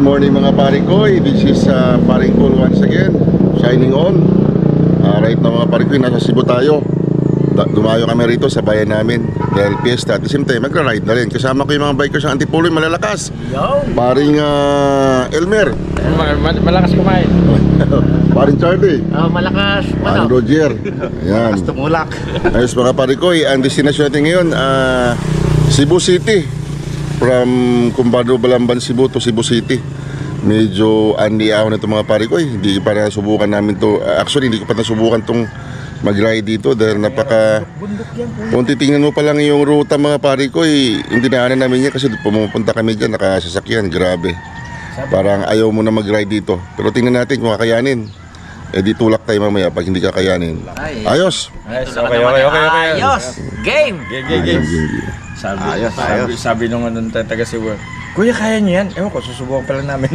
Good morning mga parikoy. This is Paring Cool once again, shining on. Right now mga parikoy, nasa Cebu tayo. Dumayo kami rito sa bayan namin dahil piyesta. At the same time, magra-ride na rin. Kasama ko yung mga bikers ng Antipuloy, malalakas. Paring Elmer. Malakas kumain. Paring Charlie. Malakas. Paring Roger. Ayan. Malakas tumulak. Ayos mga parikoy, ang destination natin ngayon, Cebu City. From Cumbado, Balamban, Cebu to Cebu City. Medyo andi-ahon na ito mga parikoy. Hindi pa nasubukan namin to. Actually, hindi ko pa nasubukan tong mag-ride dito dahil napaka... Kung titingnan mo pa lang yung ruta mga parikoy, hindi dinaanan namin yan kasi pumupunta kami dyan, nakasasakyan, grabe. Parang ayaw mo na mag-ride dito. Pero tingnan natin kung kakayanin. Di tulak tayo mamaya pag hindi kakayanin. Ayos! Okay. Ayos! Game! Game. Sabi nung taga Cebu, Kuya, kaya niyo yan? Ewan ko, susubukan pa lang namin.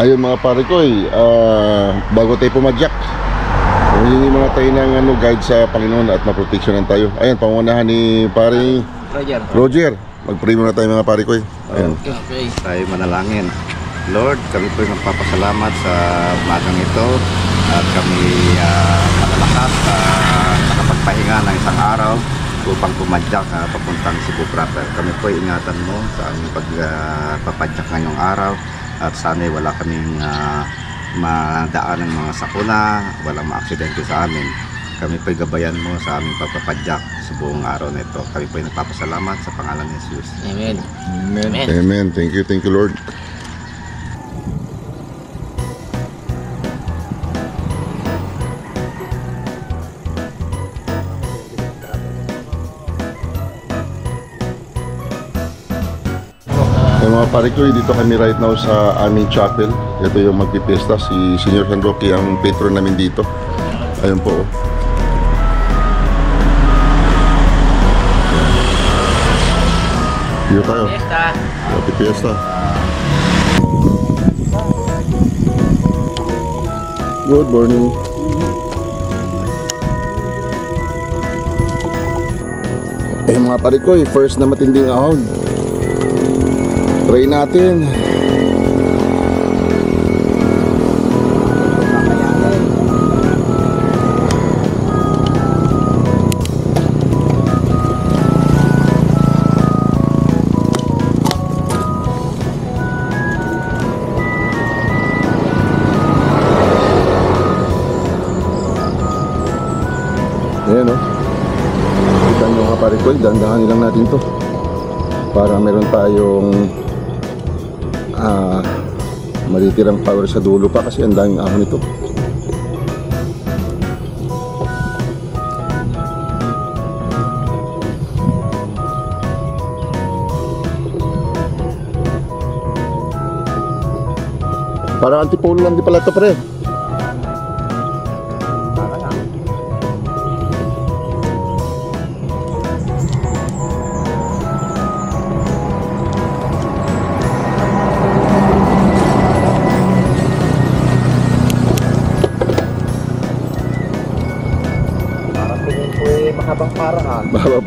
Ayun mga parikoy, bago tayo pumadyak, hindi muna tayo ng guide sa Panginoon at maproteksyonan tayo. Ayan, pangunahan ni Paring Roger. Mag-pray muna tayo mga parikoy. Ayan. Okay. Tayo manalangin. Lord, kami po magpapasalamat sa umagang ito at kami malalakas nakapagpahinga ng isang araw upang pumadyak papuntang Cebu proper. Kami po ingatan mo sa aming pagpapadyak ngayong araw. At sana'y wala kaming madaan ng mga sakuna, walang maaksidente sa amin. Kami po'y gabayan mo sa aming pagpapadyak sa buong araw na ito. Kami po'y nagpapasalamat sa pangalan ni Jesus. Amen. Amen. Thank you Lord. Mga parikoy, dito kami right now sa aming chapel. Ito yung magpipiesta. Si Senior San Roque ang patron namin dito. Ayun po. Dito tayo. Happy Fiesta. Good morning. Mga parikoy, first na matinding ahon. Try natin. Ayan o. Kita nyo mga parikoy, dandahanin lang natin to para meron tayong matitirang power sa dulo pa kasi ang daming ahon nito. Parang Antipolo lang di pala ito pre. Mahabang parang mauna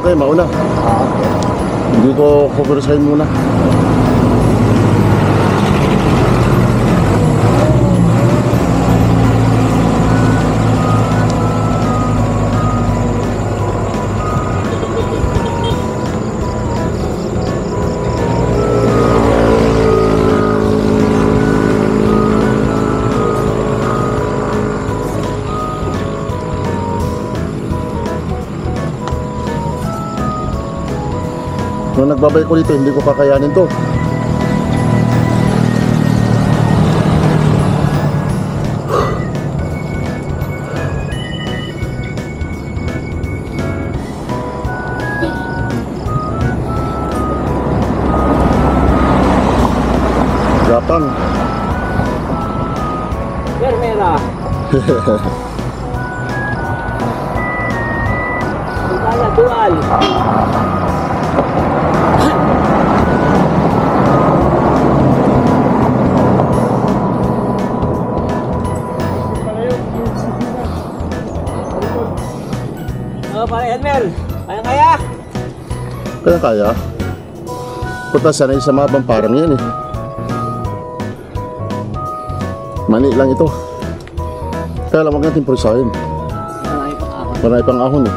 kayo, mauna. Hindi ko coversahin muna. Nung nagbabay ko dito, hindi ko kakayanin to. Gapang. Vermera. Kaya dual. Para Edmel. Kaya. Kaya. Punta sanay sa mga bamparang yan eh. Mani lang ito. Kaya lang, huwag natin purisahin. Marami pang ahon eh.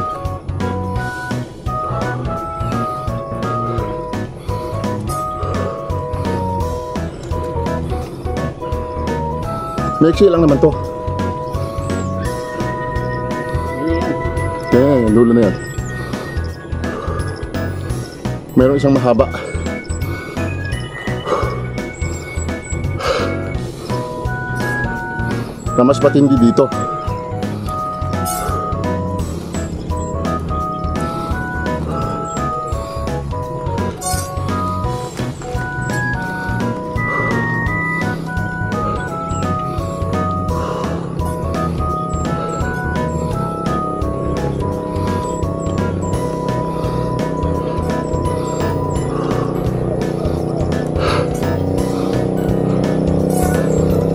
Maiksi lang naman to. Yan, yung dulo na yan. Meron isang mahaba. Na mas matindi dito.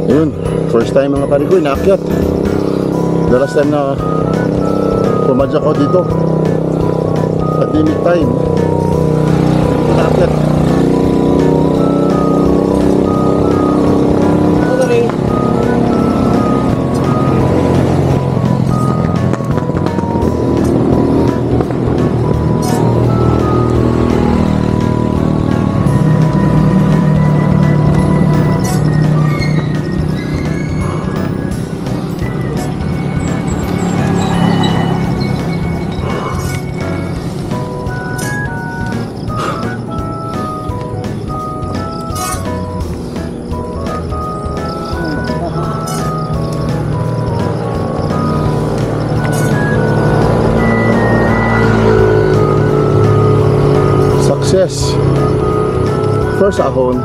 Ayun, first time mga pare ko, inaakyat. The last time na pumadyak ako dito, pandemic time, inaakyat. Success. First ahon.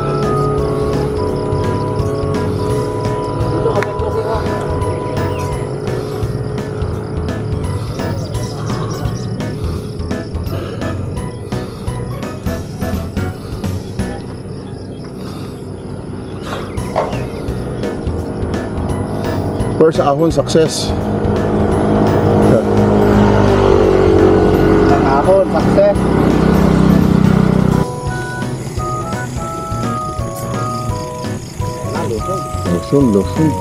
First ahon, success. Ang ahon, success. Lusong.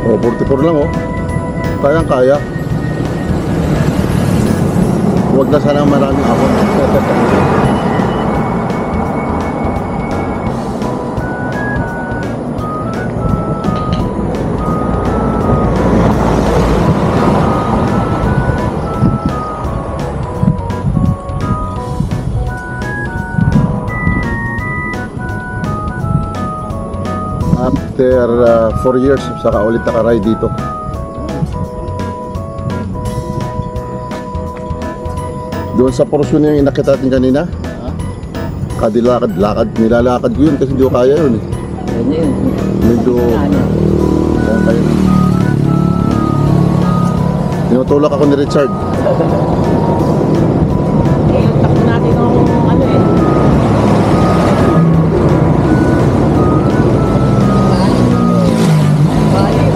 Oh, 44 lang oh. Kayang-kaya. Huwag na sana maraming ahon. After 4 years, saka ulit naka-ride dito. Doon sa portion yung inakit natin kanina, kadilakad-lakad, nilalakad ko yun kasi hindi ko kaya yun eh. Medyo, ayan kayo na. Tinutulak ako ni Richard. Eh, yung takbo natin ng ano eh. Bali,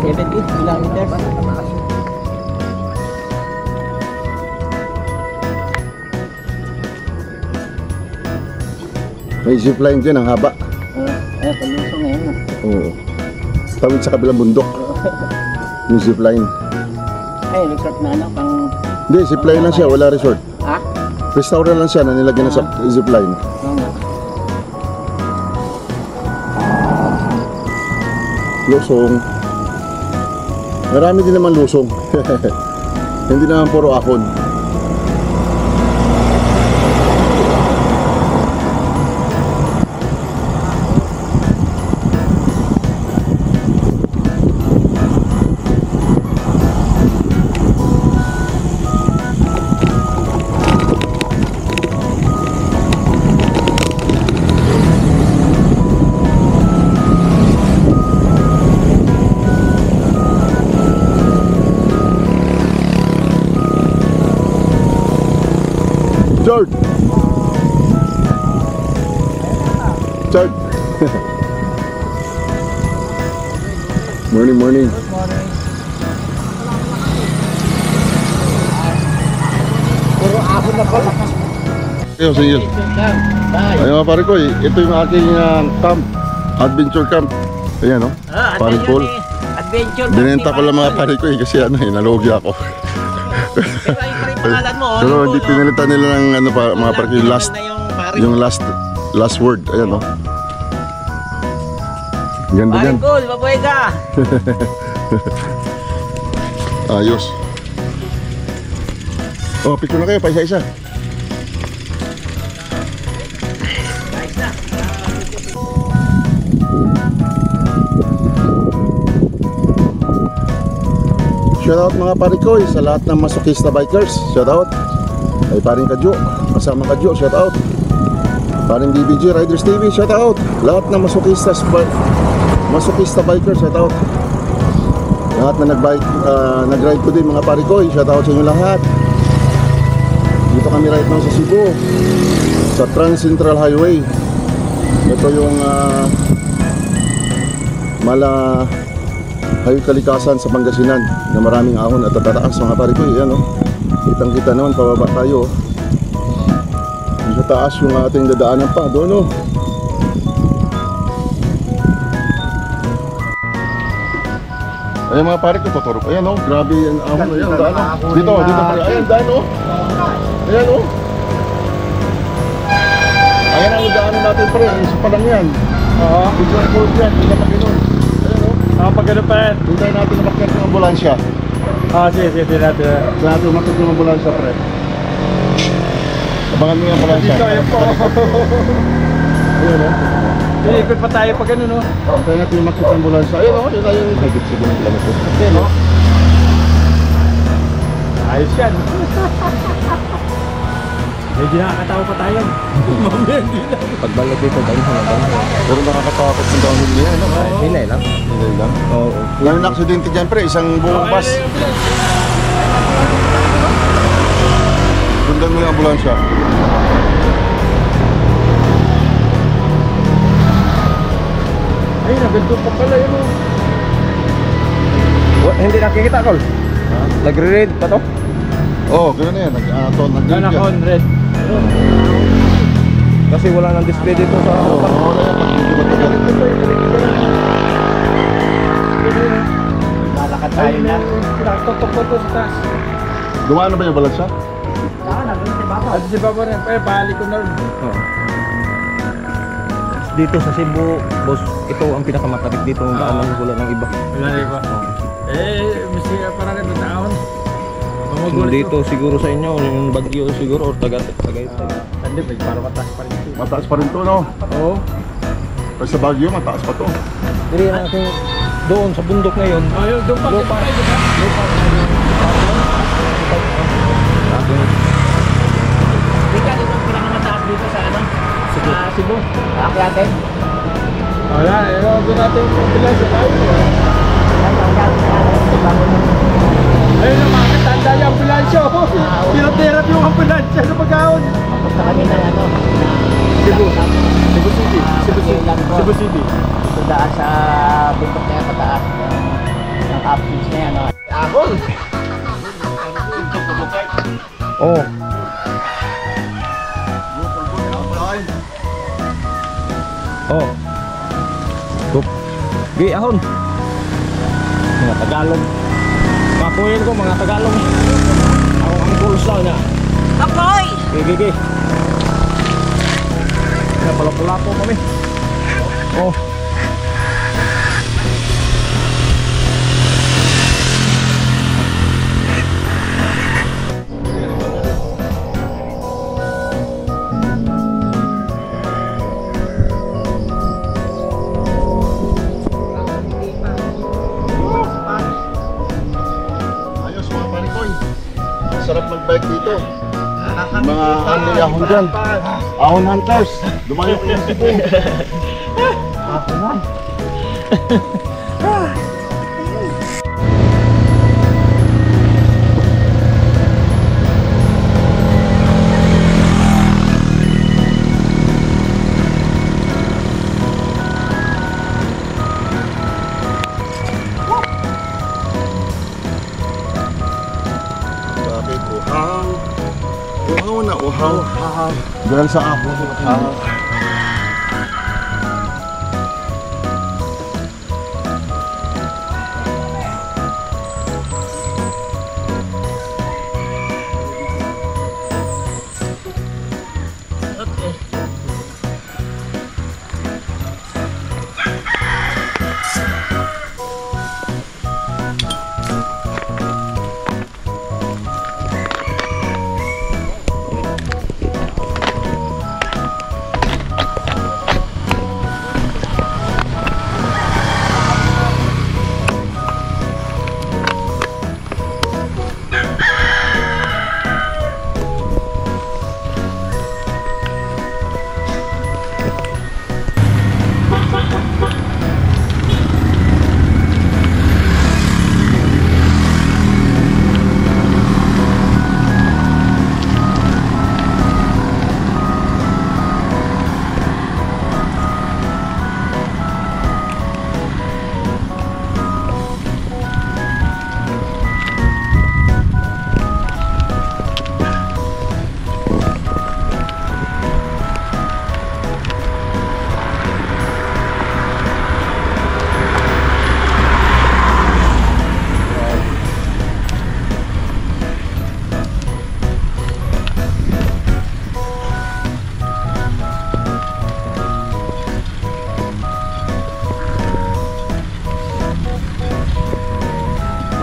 70 kilometers. May zipline dyan, ang haba. Palusong ngayon. Oo. Tawid sa kabilang bundok. Yung zipline. Ay, resort na ano, pang... Hindi, zipline lang siya, wala resort. Ha? Restaurant lang siya na nilagyan na sa zipline. Oo nga. Lusong. Marami din naman lusong. Hindi naman puro akon. George! George! Morning, morning. Puro ako na pala. Ayun, sige. Ayun mga pare ko, ito yung aking camp, adventure camp. Ayan o, pare Paul. Adventure. Binenta ko lang mga pare ko kasi nalugi ako. Pero ay pa rin pangalan mo. Pero hindi pinalitan nila ng mga pare ko, yung last word. Ayan o. Ganda Pare yan. Cool, mabuhay ka. Ayos. Oh, pick ko na kayo pa isa-isa. Shoutout mga parikoy sa lahat ng masokista bikers. Shoutout. Ay paring Kadyo, kasama Kadyo, shoutout. Paring DBG Riders TV, shoutout. Lahat ng masokista bikers, shoutout. Lahat na nag-ride ko din mga parikoy, shoutout sa inyo lahat. Dito kami right now sa Cebu, sa Trans Central Highway. Ito yung Hayo Kalikasan sa Pangasinan na maraming ahon at tataas mga parikoy. Yan o, kitang kita naman pababa tayo. Sa taas yung ating dadaanan pa doon o. Ayan mga pare ko, tuturo ko. Ayan o, grabe yung ahon. Ayan, daan o. Dito pare. Ayan, daan o. Ayan o. Ayan ang daanan natin pare. Isa pa lang yan. Oo. Dito ang cold yan. Hindi na Panginoon. Pag ano pa yan? Hintay natin na makikat ng ambulansya. Sige natin. Hintay natin makikat ng ambulansya, pre. Abangan mo yung ambulansya. Dito, ayan po. Ayan o. Iikot pa tayo pag ano, no? Hintay natin yung makikat ng ambulansya. Ayan o, yun tayo yung higit siguro ng kilometer. Ayan, no? Ayos yan. Medyo nakakatawa pa tayo. Mamaya hindi na. Pagbalik dito, dahil sa mga Pero nakakatakot ng downhill niya, ano? Hinay lang. Hindi lang. Oo. Ngayon na aksidente dyan, pre. Isang buong bus. Sundan mo yung ambulansya. Ay, naganto pa pala yun. Hindi nakikita, Col. Nagre-read pa to? Oo, gano'n na yan. Gana ka on red. Kasi wala nang display dito sa... Oo, wala yan. Lalakad tayo na. Nakatutok ko to sa taas. Dumaan na ba yung ambulansya? At si Baba rin, balik ko na rin. Dito sa Cebu, boss, ito ang pinakamatapik dito ng daan ng wala ng iba. Wala rin ba? Miski parang ito taon. dito siguro sa inyo, yung Bagyo siguro or Tagaytay. Hindi, may parang mataas pa rin ito. Mataas pa rin to, no? Oo. Pero sa Baguio, mataas pa to. Diri natin doon sa bundok ngayon. Ayun, doon pa. Lupa. Hindi ka din ang pinakamataas dito sa ano? Cebu. Akyatin. Wala, doon natin yung ambulansya tayo. Ayun naman, tanda yung ambulansya. Pinoterap yung ambulansya sa pag-aon. Sa kanina ano? Cebu City. Cebu City. Ito daan sa bundok na yan, pataas. Ng captains na yan. Ahol! Oh. Oh. Tup. Gi ahon. Mga Tagalog. Papuyin ko mga Tagalog. Ako ang pulsa na. Akoy! Gigi. Ya pala-pula po kami. Oh. Ayos mga parikoy. Sarap mag-bike dito. Mga ahon dyan. Ahon hunters. Dumayo ko yung Cebu. Ahonan. Bakit uhaw? Uhaw na uhaw. Dahil sa ahon.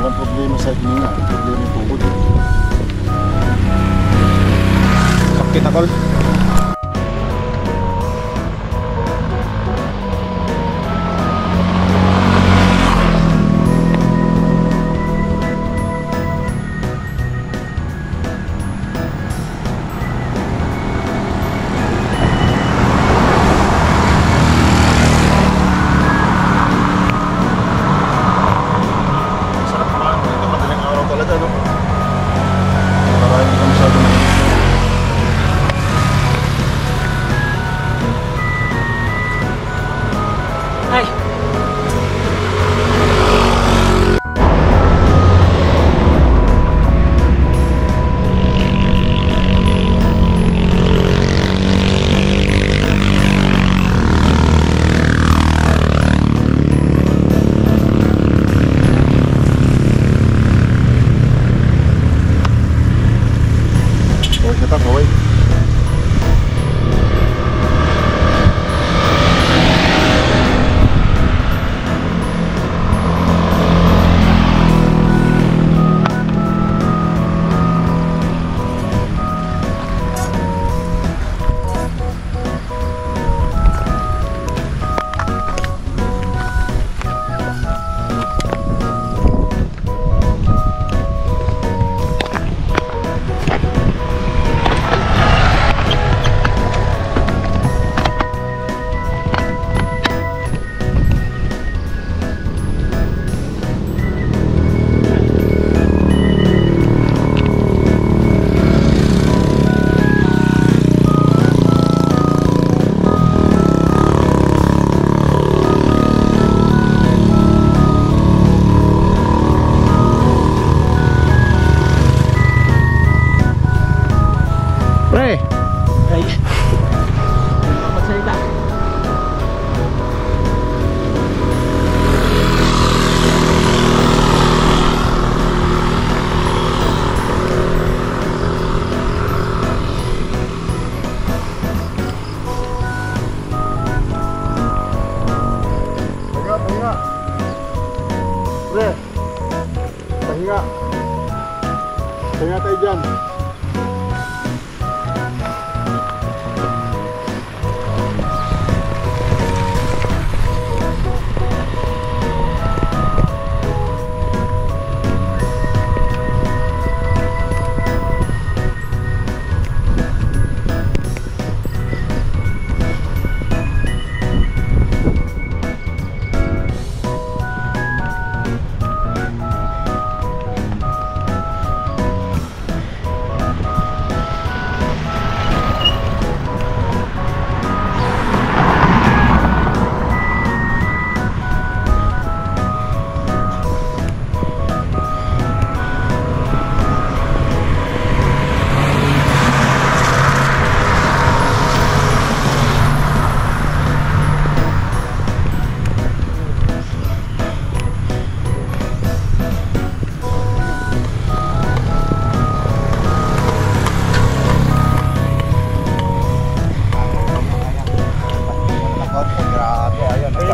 Walang problema sa hininga. Ang problema yung tuhod. Sakit akol. Sarap kumain dito. Madaling araw talaga, no? Para hindi ka masyado na. Ay! Okay, kita kaway. Kaya tayo dyan.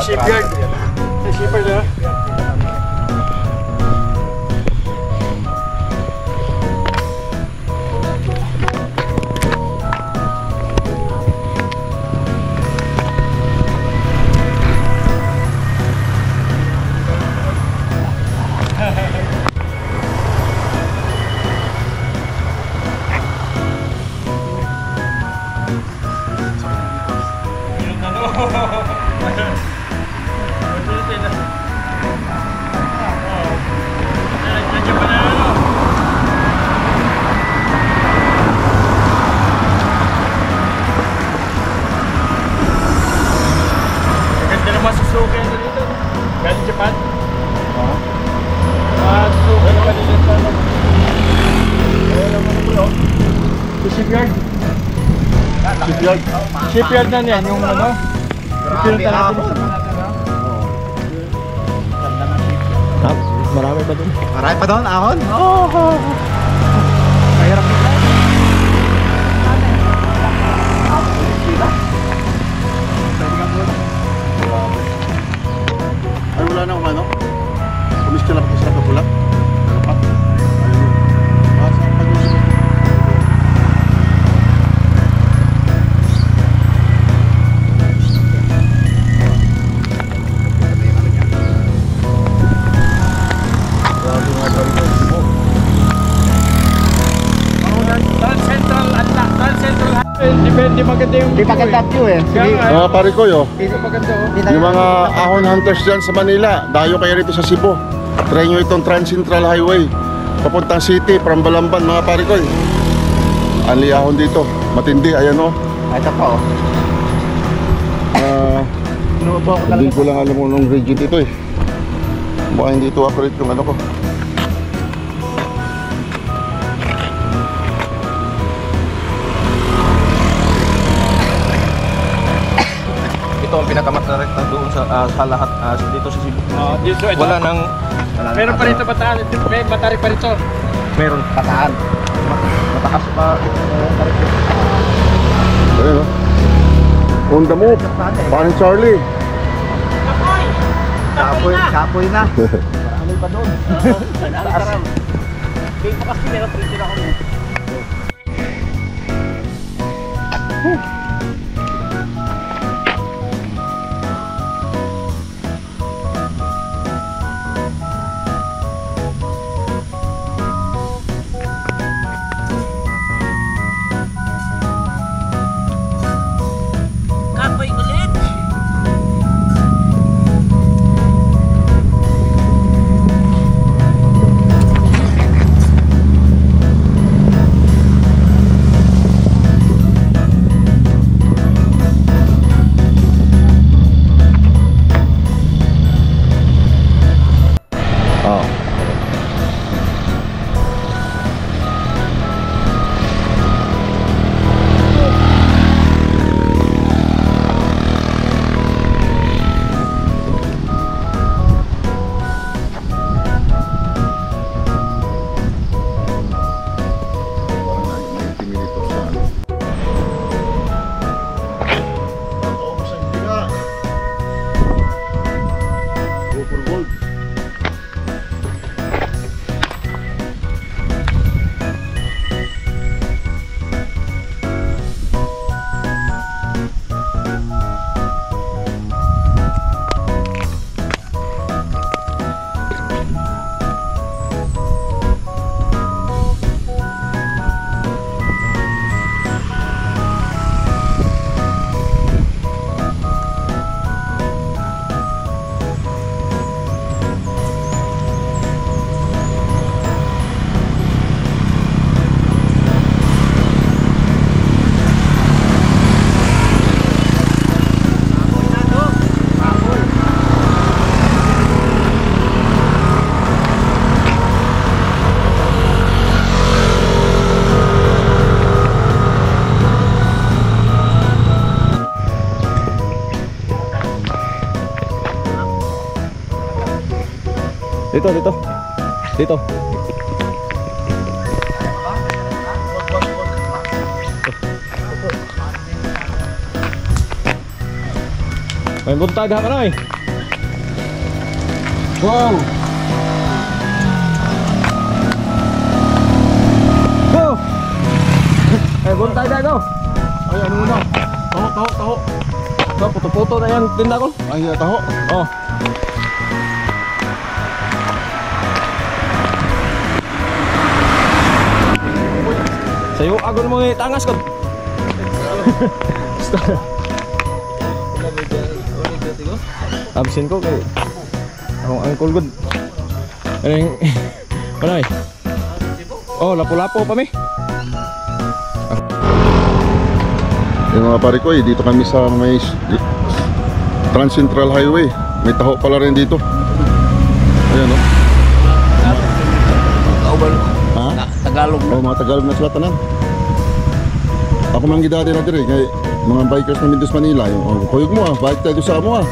Shipyard. Shipyard na. Suzuki ano dito? Galing Japan? Oo. Suzuki naman dito sa ano? Ayun naman ang pulo. Shipyard? Shipyard? Shipyard na yan, yung ano? Grabe ahon. Marami pa dun. Marami pa doon, ahon? Oo. Mahirap nila. Ay, wala na umano? Kumis ka lang pa sa kapulak? Ano pa? Ayun. Basta ang pag-usap. Depende maganda yung Di maganda view eh. Mga pare ko yo, Hindi maganda oh. yung mga ahon hunters dyan sa Manila, dayo kayo rito sa Cebu. Try nyo itong Trans Central Highway papuntang city from Balamban mga pare ko. Anli ahon dito, matindi, ayan o. Ito pa oh. Hindi ko lang alam kung anong region ito eh. Baka hindi ito accurate yung ano ko. Ito ang pinakamat na rekta doon sa lahat dito sa Cebu. Dito, ito. Wala nang Meron pa rito bataan. May batari pa rito. meron. Pataan. Mataas pa. Ayan o. On the move. Parang Charlie. Kapoy na. Marami pa doon. Taas. Kaya pa kasi meron dito na ako. Kapoy ulit. Dito, dito. Dito. May buntag ha ka na eh. Wow! Go! May buntag na go! Ay, ano muna? Taho. So, puto-puto na yan tinda ko. Ay, taho. Oh. Sayo agon mo tangas ko. Absent ko kay akong angkol good. Aning panay. Oh, lapo-lapo pa mi. Yung mga pare ko, dito kami sa may Trans Central Highway. May taho pala rin dito. Ayan, oh. Ha? Tagalog. Oh, mga Tagalog na sila tanan. Ako mang gidati na dire kay mga bikers na Mindos Manila. Yung, oh, kuyog mo bike tayo sa mo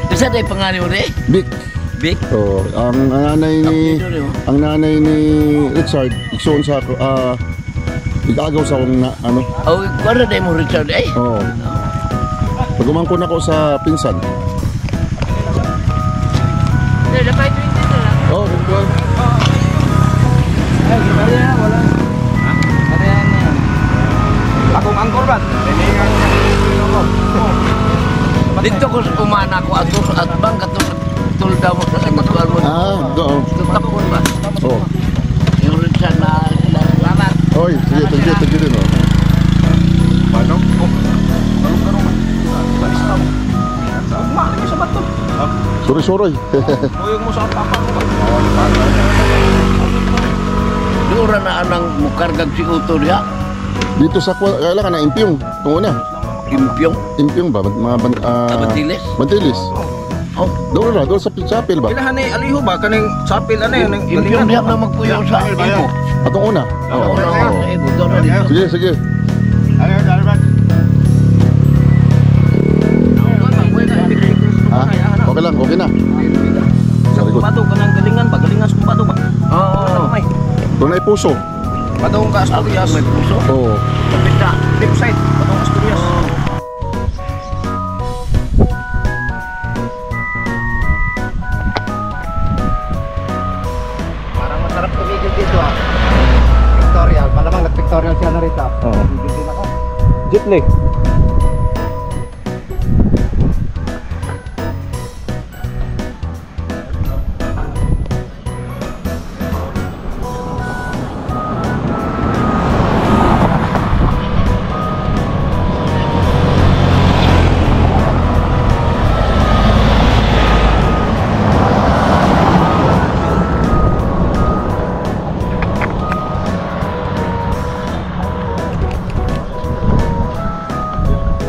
Kasi tayo pangalan mo rin? Big. Big? So, ang nanay ni Richard, iksoon sa ako, igagaw sa akong ano. Oh, kung tayo mo Richard eh? Oo. Pagumangkon ako sa pinsan. Dapat 20 na lang. Oh, good. Ay, kaya na, wala. Ha? Kaya na yan. Akong angkol ba? Dito ko umana ko atos at bang katos tulda mo sa matual mo. Oo. Tutapon ba? Oh. Yung Richard na lamat. Oy, sige, tagil din, oh. Paano? Sa bato. Sorry. Uyog mo sa papa mo ba? Dura na anang mukargag si Uto diha. Dito sa kailangan na impyong. Tungo na. Impyong. Impyong ba? Mga Bantiles? Bantilis. Oh, Doon na, doon sa chapel ba? Ilahan ni aliho ba kaning sapil ano yun? impyong diha na magpuyo sa ibo. Atong una. Oo. Wala Oo. sa ibo doon na dito. Sige. Ha? Okay lang, okay na. Very good. Bato ka ng galingan ba? Galingan sa bato ba? Oo. May. Doon ay puso. Bato ka Asturias. May puso. Oo. Kapita. Tip side. Bato ka Asturias. Parang masarap tumigil dito ah. Pictorial, malamang nag-pictorial siya na rito. Oo. Tumigil din ako. Jeepney.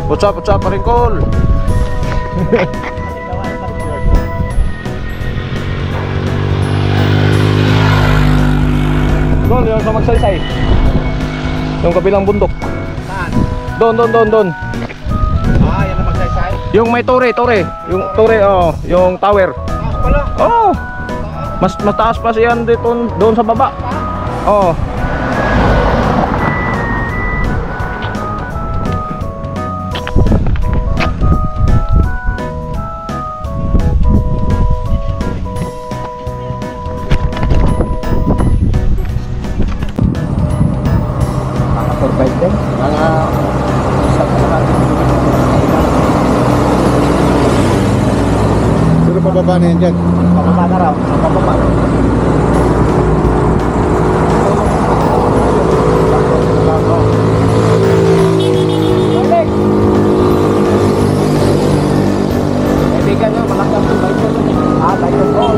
What's up, Paringkol? Doon, yung sa magsaysay. Yung kabilang bundok. Saan? Doon. Ah, yan ang magsaysay. Yung may tore. Yung tore, oh, yung tower. Taas pala. Oh. Mas mataas pa siyan dito doon sa baba. Oh. Survive din. Mga Pero pababa na yan dyan. pababa na raw. Pababa. Kaibigan nyo, malaking survive ko. Ah, tayo. Oh,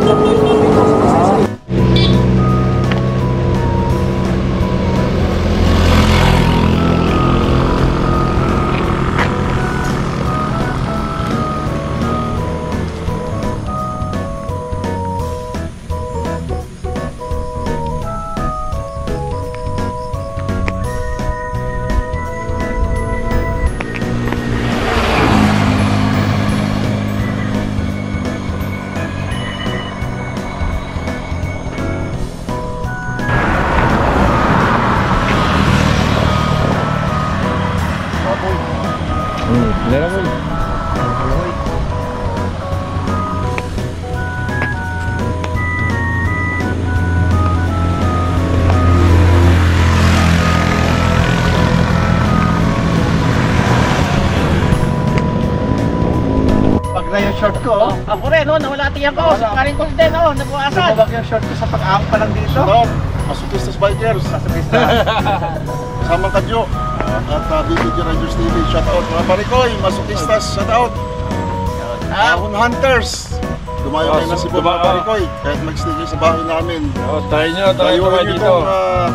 yung short ko. Ako rin, no? Nawala tiyan ko. Sa paring ko din, no? Nabukasan. Lumabag yung short ko sa pag-aam pa lang dito. Shoutout, Masukistas Bikers. Kasama Kadyo. At BBG Rangers TV, shoutout. Mga parikoy, Masukistas, shoutout. Ahon Hunters. Dumayo kayo na Cebu mga parikoy. Kahit mag-stay kayo sa bahay namin. Try nyo Dayuhin kayo nyo dito. itong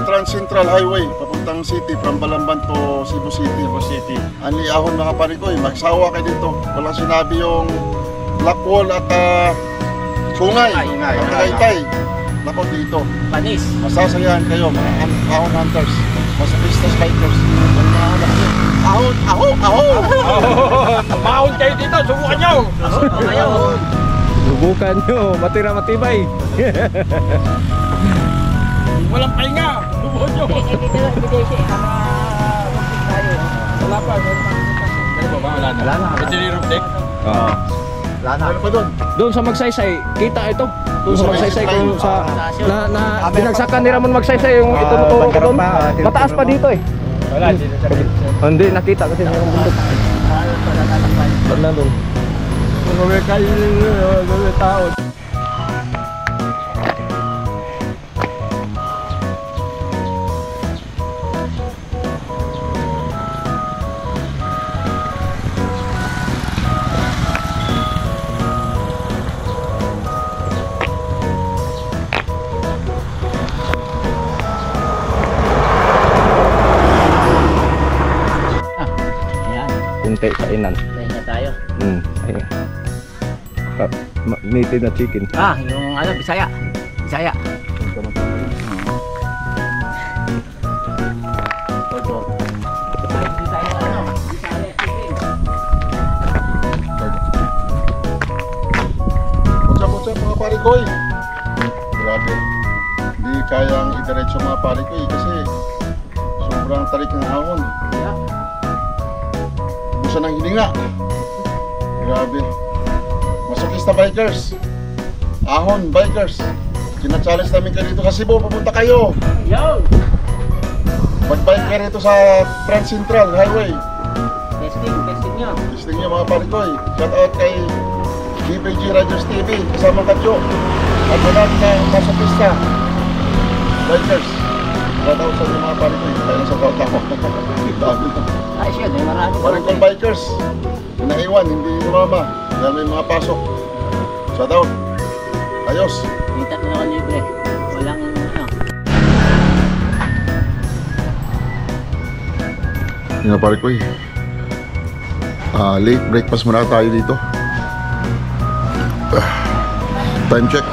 Trans Central Highway papuntang city from Balamban to Cebu City. City. Anli ahon mga parikoy, magsawa kayo dito. Walang sinabi yung Black Wall at Sungay. Sungay. At Tagaytay. Nako dito. Panis. Masasayahan kayo mga ahon hunters. Masukistas bikers. Ahon, ahon, ahon! Mahon kayo dito, subukan nyo! Ayaw. Subukan nyo, matira matibay. Walang pahinga, subukan nyo! Wala pa, wala na. Wala na. Ito yung roof deck. Wala na. Ano pa doon? Doon sa Magsaysay, kita ito. Doon sa Magsaysay kung sa na Amen. binagsakan ni Ramon Magsaysay yung ito tutulong ko doon. Mataas pa dito eh. Wala, dito sa Hindi nakita kasi mayroong bundok. Wala doon. Mga kayo yung tao. Ayan. Kunti sa inan. Pahinga tayo. Ayun. Native na chicken. Yung ano, Bisaya. Bisaya. Oto. Bisaya ano? Bisaya chicken. Putsa-putsa mga parikoy. Grabe. Hindi kayang idiretso mga parikoy kasi sobrang tarik ng ahon. Busa ng hininga. Grabe. Masukista bikers. Ahon bikers. Kina-challenge namin kayo dito sa Cebu. Papunta kayo. Yo! Mag-bike kayo rito sa Trans Central Highway. Testing nyo. Listing nyo mga parikoy. Shout out kay BPG Rangers TV. Kasama Kadyo. At wala na masukista bikers. Shout out sa inyo mga parikoy. Kaya na sa shout out. Dami na. Ayos yun, may marami pa Parikoy bikers. Naiwan, hindi sumama. Kaya may mga pasok. Shout out. Ayos. May 3 libre. Walang ano. Yung pare ko late breakfast muna tayo dito. Time check.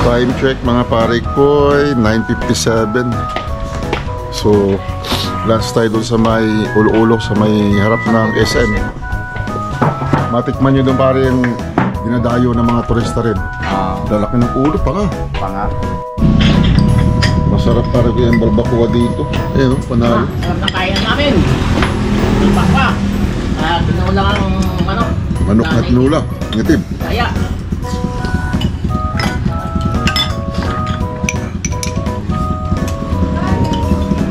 Time check mga pare ko 9:57. So lunch tayo doon sa may ulo-ulo sa may harap ng SM. Matikman nyo doon pare yung dinadayo ng mga turista rin. Lalaki ng ulo pa nga. Panga. Masarap pare ko yung barbacoa dito. Ayun, panalo. Sarap na kaya namin. Iba pa. Tinaw lang ang ano. Manok at nula. Ngitib. Kaya.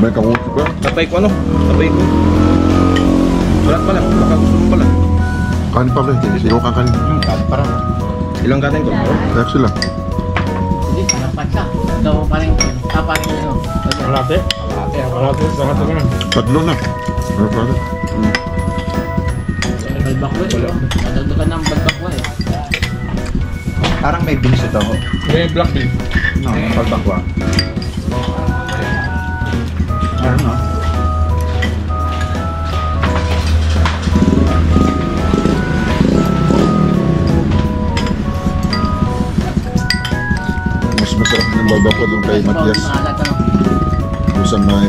May kamuti pa. Tapay ko ano? Tapay ko. Sulat pala, baka gusto mo pala. Kanin pa ba? Sino ka kanin? Parang. Ilang kanin ko? Kaya sila. Hindi, panapat ka. Ikaw pa rin. Paparin ko yun. Malate? Malate, sangat ka na. Tatlo na. Ano pa rin? Balbak ko eh. Nadagdagan ng balbak ko eh. Parang may beans ito. May black beef. No, yung pagbakwa. Ano? Mas masarap ng barbacoa doon kay Matias. Maalat ano. Doon sa may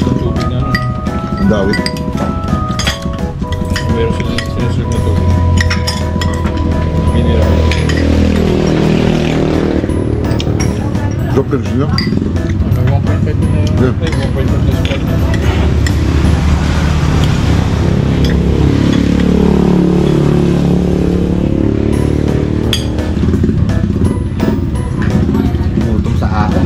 Tubig na nun. Dawit. Meron silang sensor na tubig. Mineral. Drop lang siya. 1.5 na yun. Yeah. 1.5 na spot. Gutom sa ahon.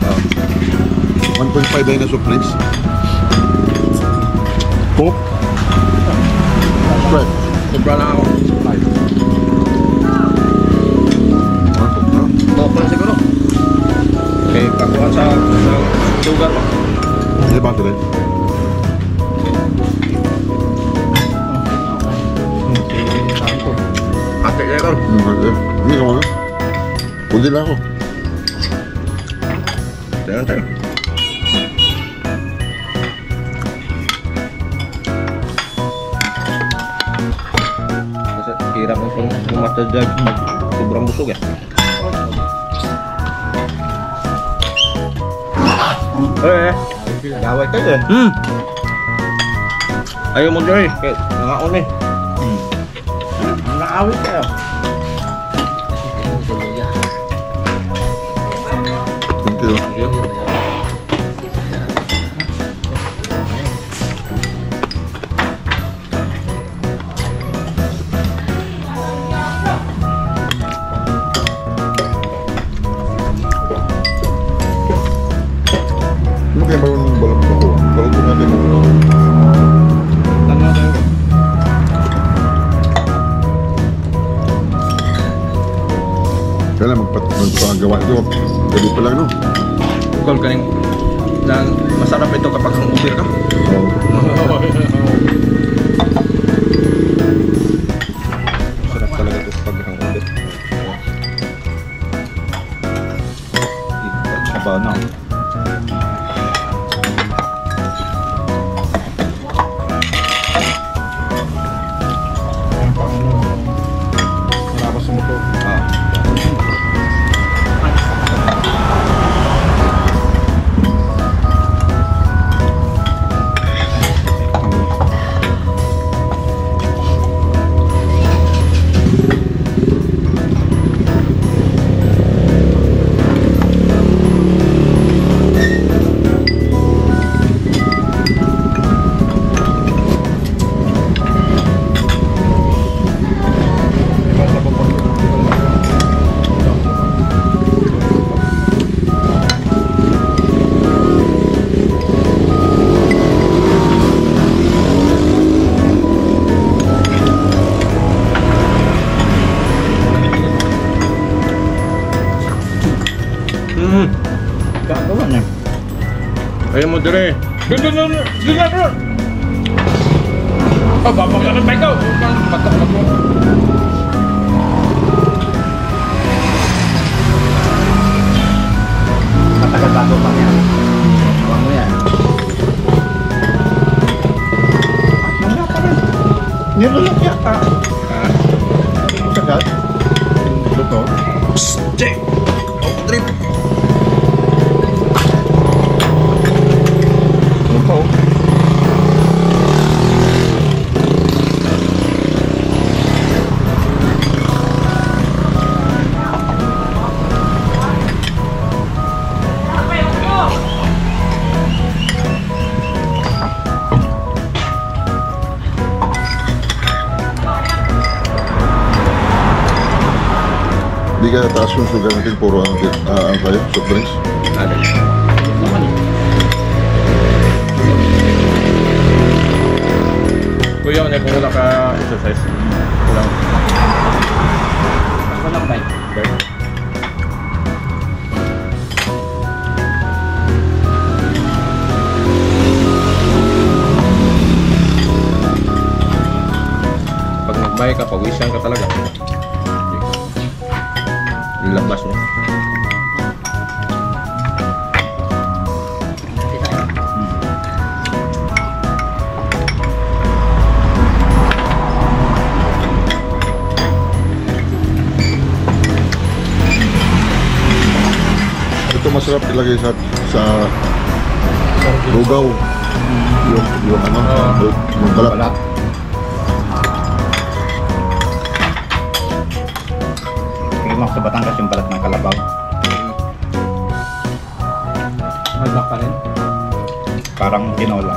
Oh. 1.5 ay na surprise. Coke. Sprite. Sobra lang ako. Coke lang siguro. Okay, kakuha sa sugar mo. Hindi ba ito rin? Ate kayo ko. Hindi ka mga. Pwede na ako. Tingnan tayo. Kasi hirap mo pang matadad pag sobrang busog eh. Gaway kayo eh. Ayaw mo dyan eh. Kaya nangaon eh. Nakawit kayo. Thank you. Ano kaya ba yung balak ko? Balak ko natin. Tanaw tayo. Kaya lang magpagawa ito. Gabi pa lang, no? Call ka na masarap ito kapag hang-ubir ka. Oo. Sarap talaga ito pag hang-ubir. Sabaw na. Gagawa niya. Ayaw mo dire. Doon. Oh, babagyan pa ikaw. Pagkakalap mo. Matagal bago pa yan. Huwag mo yan. Wala pa rin. Nilulok yata. Matagal. Luto. Check. Trip. Luto. Hindi kaya taas yung sugar natin, puro ang kayo, soft drinks. Ada. Kuya, ano kung wala ka exercise? Kulang. Walang bike. Pag nagbay ka, pawisan ka talaga. Ilabas mo. Ito masarap ilagay sa lugaw. Yung ano, yung balat. Tignan sa Batangas yung balat ng kalabaw. Malak pa rin. Parang tinola.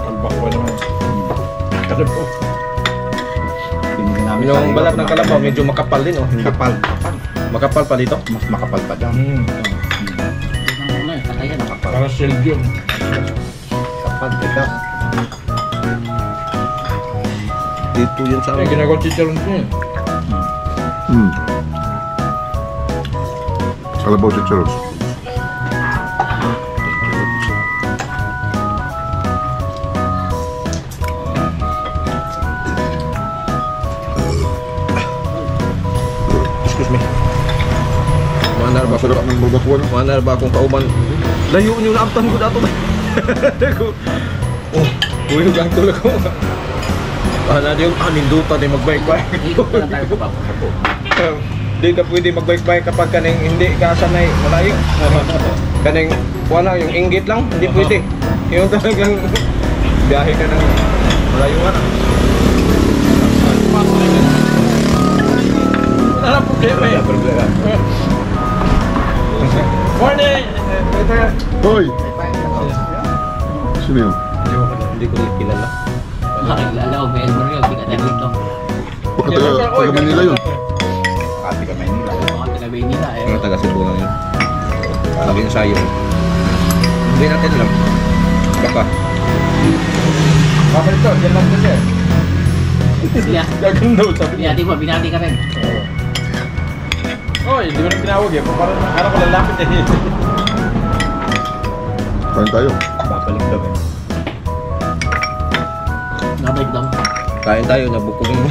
Albak ko naman. Kasi po. Binigyan namin Yung tayo, balat ng kalabaw, medyo makapal din oh. Kapal. Makapal pa dito. Mas makapal pa dyan. Ano, katayan. Para shield yun. Pagkitas. Dito yun sa Ay, ginagawa chicharon ko yun. Kalabaw si Charles. Excuse me. Manar ba Masarap ng magdakuan. Manar ba akong kauban? Layo nyo na amtan ko dato ba? Oh, uyog ang tulog ko. Na yung ninduta din magbike-bike. Ikot na lang tayo sa bako. Hindi ka pwede magbike-bike kapag kaning hindi ka sanay malayo. Kaning wala yung inggit lang, hindi pwede. Yung talagang biyahe ka ng malayo ka na. Wala lang problema eh. Morning! Hoy! Sino yun? Hindi ko kilala. Nakilala ko, may Elmer yun, hindi ka tayo dito. Baka taga Manila yun. Ate ka Maynila. Mga taga Maynila eh. Mga taga Cebu lang yun. Laging sayo. Hindi natin alam. Baka. Bakit ito? Diyan lang ito siya. Siya, Gaganda sabi niya. binati mo, binati ka rin. Oy, hindi mo na tinawag eh. Parang harap ko lalapit eh. Kain tayo. Babalik kami. Nabalik daw. Kain tayo, nabukog mo.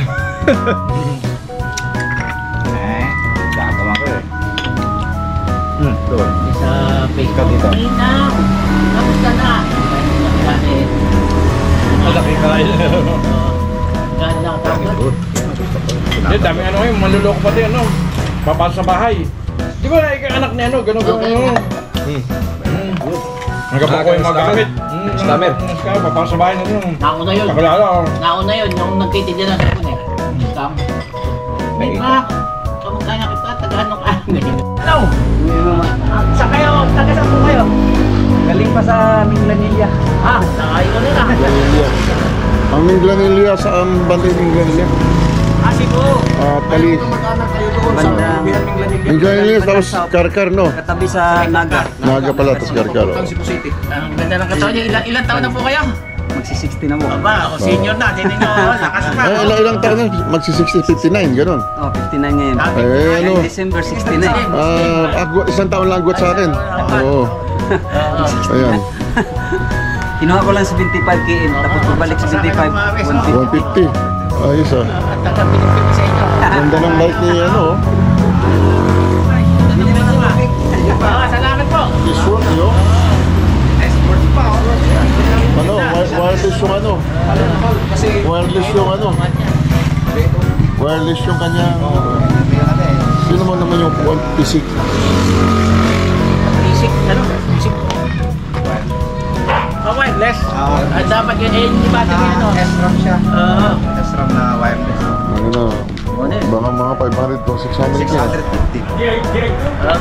Gagawa ko eh. Doon. Sa Facebook. Dito. Ina, tapos ka na. Dati. Malaki ka rin. Ganda ako tapos. Eh, dami ano ngayon, manluloko pati ano. Papasok sa bahay. Di ba na anak niya ano, gano'n gano'n. Nagkapa ko yung mga gamit. Scammer. Scammer, papasok sa bahay na ito. Nauna yun. Pakalala ako. Nauna yun, yung nagtitinda ng cellphone eh. Scam. May ma, kamagkaya kita, taga-ano ka. Hello! Sa kayo, taga-saan po kayo? Galing pa sa Minglanilla. Ah, nakayo ka nila. Ang Minglanilla sa Bantay Minglanilla. Cebu. Pali. Bandang Minglanilla tapos Karkar, no? katabi sa Naga. Naga pala, tapos Karkar. oh. Cebu City. Ang ganda ng katawan niyo. Ilan taon na po kayo? Magsi-60 na mo. Aba, ako senior na. Tinin nyo, lakas pa. Ilang taon na? Magsi-60, 59, gano'n. Oh, 59 ngayon. Eh, ano? December 69. Isang taon lang agwat sa akin. Oo. Ayan. Kinuha ko lang 75 km, tapos pabalik 75, 150. 150. Ayos ah. Taga-pinipin sa inyo. Ganda ng bike ni ano. oh. Salamat po. This one, yo. Ano, wireless yung ano. Wireless yung ano. Wireless yung kanyang... Sino mo naman yung pisik? Isik, ano? Isik. Oh, wireless. Dapat yun, eh, hindi ba ito ano? S-RAM siya. Oo. S-RAM na wireless. Ano na, baka mga 500 to 600 yan. 650. Ah,